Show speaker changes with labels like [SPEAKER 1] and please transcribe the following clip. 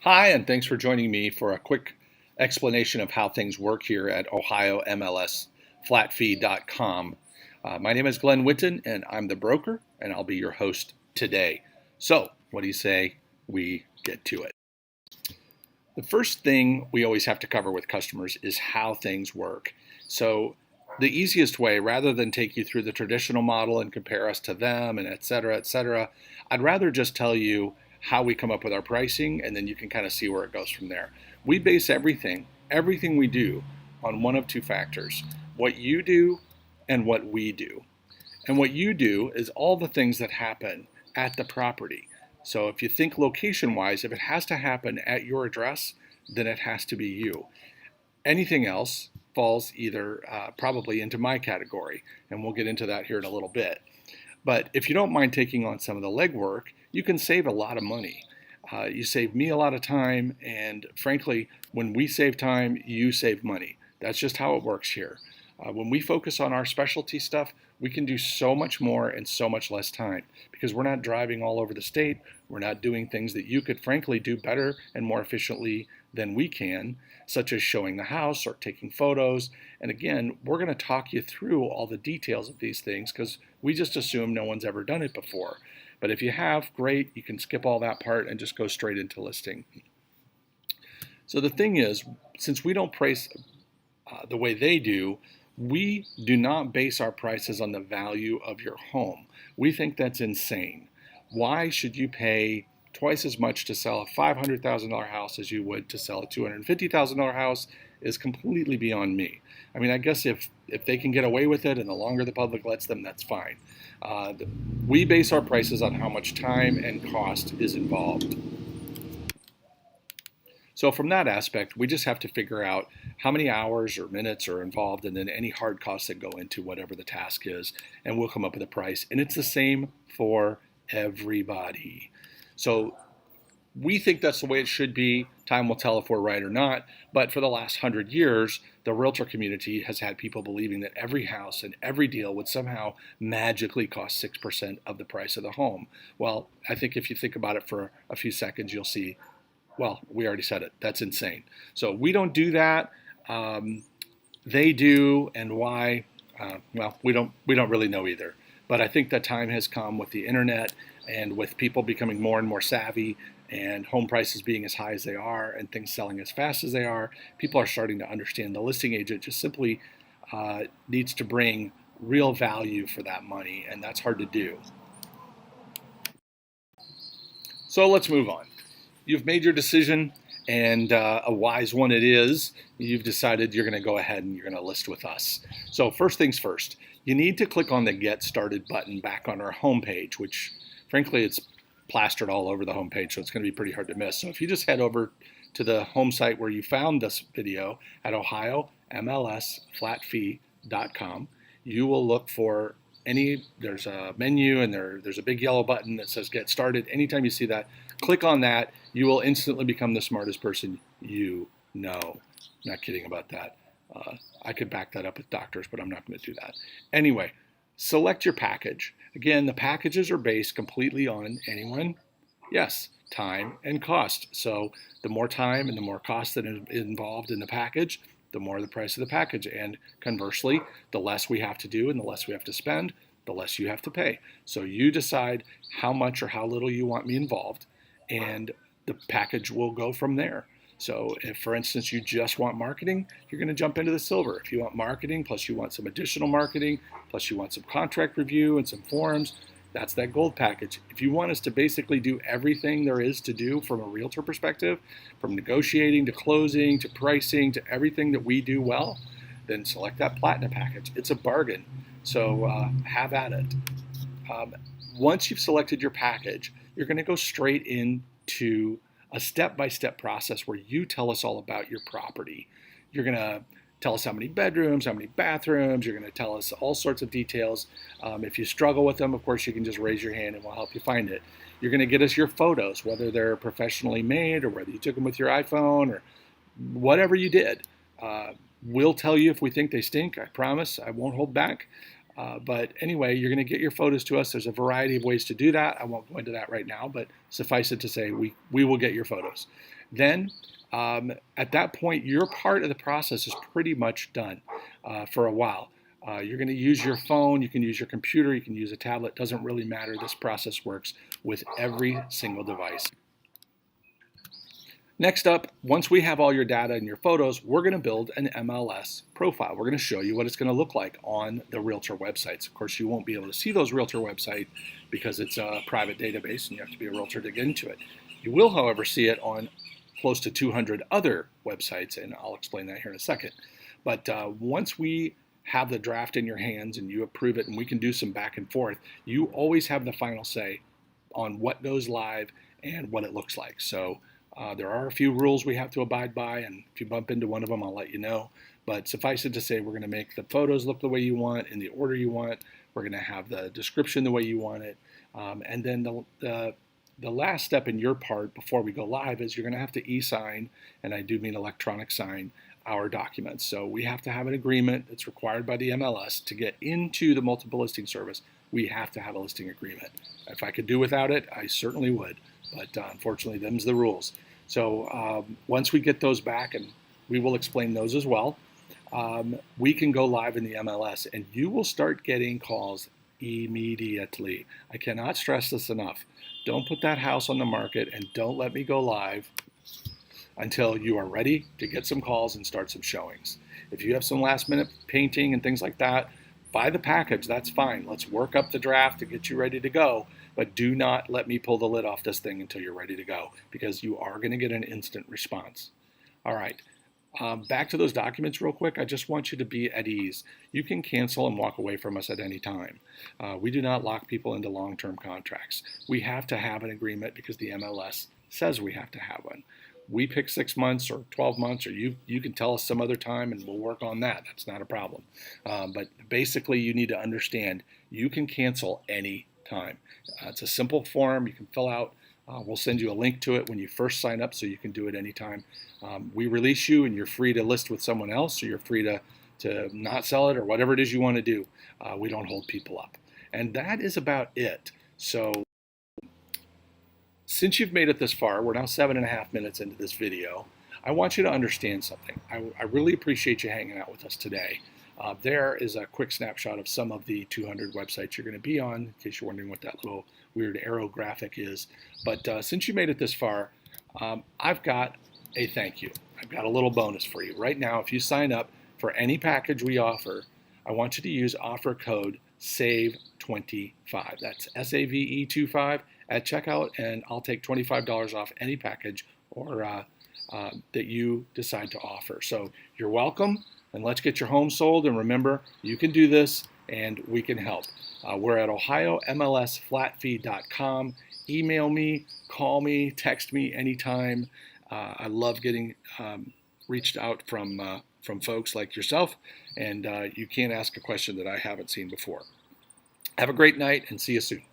[SPEAKER 1] Hi, and thanks for joining me for a quick explanation of how things work here at OhioMLSFlatFee.com. My name is Glen Whitten, and I'm the broker, and I'll be your host today. So, what do you say we get to it? The first thing we always have to cover with customers is how things work. So, the easiest way, rather than take you through the traditional model and compare us to them and et cetera, I'd rather just tell you how we come up with our pricing, and then you can kind of see where it goes from there. We base everything we do on one of two factors: what you do and what we do. And what you do is all the things that happen at the property. So if you think location wise, if it has to happen at your address, then it has to be you. Anything else falls either probably into my category, and we'll get into that here in a little bit. But if you don't mind taking on some of the legwork, you can save a lot of money. You save me a lot of time, and frankly, when we save time, you save money. That's just how it works here. When we focus on our specialty stuff, we can do so much more in so much less time because we're not driving all over the state. We're not doing things that you could frankly do better and more efficiently than we can, such as showing the house or taking photos. And again, we're going to talk you through all the details of these things because we just assume no one's ever done it before. But if you have, great, you can skip all that part and just go straight into listing. So the thing is, since we don't price the way they do, we do not base our prices on the value of your home. We think that's insane. Why should you pay twice as much to sell a $500,000 house as you would to sell a $250,000 house is completely beyond me. I mean, I guess if they can get away with it and the longer the public lets them, that's fine. We base our prices on how much time and cost is involved. So from that aspect, we just have to figure out how many hours or minutes are involved and then any hard costs that go into whatever the task is, and we'll come up with a price. And it's the same for everybody. So we think that's the way it should be. Time will tell if we're right or not. But for the last 100 years, the realtor community has had people believing that every house and every deal would somehow magically cost 6% of the price of the home. Well, I think if you think about it for a few seconds, you'll see, well, we already said it. That's insane. So we don't do that. They do, and why? Well, we don't really know either. But I think that time has come with the internet and with people becoming more and more savvy and home prices being as high as they are and things selling as fast as they are. People are starting to understand the listing agent just simply needs to bring real value for that money, and that's hard to do. So let's move on. You've made your decision, and a wise one it is. You've decided you're going to go ahead and you're going to list with us. So first things first, you need to click on the Get Started button back on our homepage, which frankly it's plastered all over the homepage, so it's going to be pretty hard to miss. So if you just head over to the home site where you found this video at OhioMLSFlatFee.com, you will look for there's a menu and there's a big yellow button that says Get Started. Anytime you see that, click on that. You will instantly become the smartest person you know. Not kidding about that. I could back that up with doctors, but I'm not going to do that. Anyway, select your package. Again, the packages are based completely on anyone? Yes, time and cost. So the more time and the more cost that is involved in the package, the more the price of the package. And conversely, the less we have to do and the less we have to spend, the less you have to pay. So you decide how much or how little you want me involved, and the package will go from there. So if, for instance, you just want marketing, you're going to jump into the silver. If you want marketing, plus you want some additional marketing, plus you want some contract review and some forms, that's that gold package. If you want us to basically do everything there is to do from a realtor perspective, from negotiating to closing to pricing to everything that we do well, then select that platinum package. It's a bargain. So have at it. Once you've selected your package, you're going to go straight into a step-by-step process where you tell us all about your property. You're going to tell us how many bedrooms, how many bathrooms. You're going to tell us all sorts of details. If you struggle with them, of course, you can just raise your hand and we'll help you find it. You're going to get us your photos, whether they're professionally made or whether you took them with your iPhone or whatever you did. We'll tell you if we think they stink. I promise. I won't hold back. But anyway, you're going to get your photos to us. There's a variety of ways to do that. I won't go into that right now, but suffice it to say, we will get your photos. Then at that point, your part of the process is pretty much done for a while. You're going to use your phone, you can use your computer, you can use a tablet, doesn't really matter. This process works with every single device. Next up, once we have all your data and your photos, we're going to build an MLS profile. We're going to show you what it's going to look like on the Realtor websites. Of course, you won't be able to see those Realtor websites because it's a private database and you have to be a Realtor to get into it. You will, however, see it on close to 200 other websites, and I'll explain that here in a second. But once we have the draft in your hands and you approve it and we can do some back and forth, you always have the final say on what goes live and what it looks like. So there are a few rules we have to abide by, and if you bump into one of them, I'll let you know. But suffice it to say, we're going to make the photos look the way you want, in the order you want. We're going to have the description the way you want it. And then the last step in your part before we go live is you're going to have to e-sign, and I do mean electronic sign, our documents. So we have to have an agreement that's required by the MLS to get into the multiple listing service. We have to have a listing agreement. If I could do without it, I certainly would. But unfortunately, them's the rules. So once we get those back, and we will explain those as well, we can go live in the MLS, and you will start getting calls immediately. I cannot stress this enough. Don't put that house on the market and don't let me go live until you are ready to get some calls and start some showings. If you have some last minute painting and things like that, buy the package, that's fine. Let's work up the draft to get you ready to go, but do not let me pull the lid off this thing until you're ready to go, because you are going to get an instant response. All right, back to those documents real quick. I just want you to be at ease. You can cancel and walk away from us at any time. We do not lock people into long-term contracts. We have to have an agreement because the MLS says we have to have one. We pick 6 months or 12 months, or you can tell us some other time and we'll work on that. That's not a problem. But basically, you need to understand you can cancel any time. It's a simple form you can fill out. We'll send you a link to it when you first sign up so you can do it anytime. We release you and you're free to list with someone else, or you're free to not sell it, or whatever it is you want to do. We don't hold people up. And that is about it. So since you've made it this far, we're now 7.5 minutes into this video, I want you to understand something. I really appreciate you hanging out with us today. There is a quick snapshot of some of the 200 websites you're going to be on, in case you're wondering what that little weird arrow graphic is. But since you made it this far, I've got a thank you. I've got a little bonus for you. Right now, if you sign up for any package we offer, I want you to use offer code SAVE25. That's SAVE25 at checkout, and I'll take $25 off any package or that you decide to offer. So you're welcome, and let's get your home sold. And remember, you can do this, and we can help. We're at OhioMLSFlatFee.com. Email me, call me, text me anytime. I love getting reached out from folks like yourself, and you can't ask a question that I haven't seen before. Have a great night, and see you soon.